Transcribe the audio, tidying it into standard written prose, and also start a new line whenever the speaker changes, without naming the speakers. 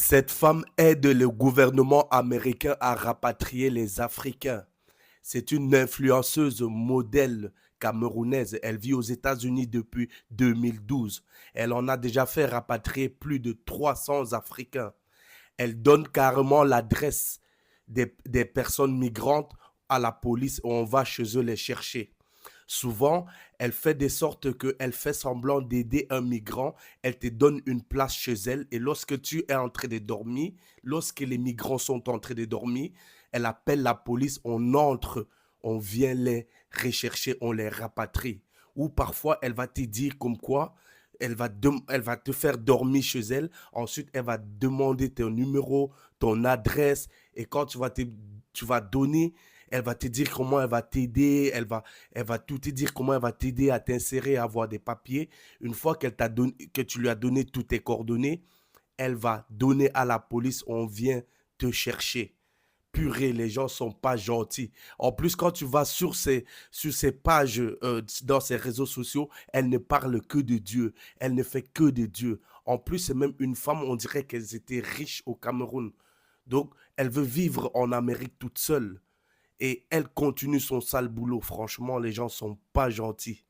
Cette femme aide le gouvernement américain à rapatrier les Africains. C'est une influenceuse modèle camerounaise. Elle vit aux États-Unis depuis 2012. Elle en a déjà fait rapatrier plus de 300 Africains. Elle donne carrément l'adresse des personnes migrantes à la police et on va chez eux les chercher. Souvent, elle fait des sortes qu'elle fait semblant d'aider un migrant, elle te donne une place chez elle et lorsque tu es en train de dormir, lorsque les migrants sont en train de dormir, elle appelle la police, on entre, on vient les rechercher, on les rapatrie. Ou parfois, elle va te dire comme quoi, elle va te faire dormir chez elle, ensuite elle va demander ton numéro, ton adresse et quand tu vas donner, elle va te dire comment elle va t'aider, elle va tout te dire comment elle va t'aider à t'insérer, à avoir des papiers. Une fois que tu lui as donné toutes tes coordonnées, elle va donner à la police, on vient te chercher. Purée, les gens sont pas gentils. En plus, quand tu vas sur ces pages, dans ces réseaux sociaux, elle ne parle que de Dieu. Elle ne fait que de Dieu. En plus, c'est même une femme, on dirait qu'elles étaient riches au Cameroun. Donc, elle veut vivre en Amérique toute seule et elle continue son sale boulot. Franchement, les gens sont pas gentils.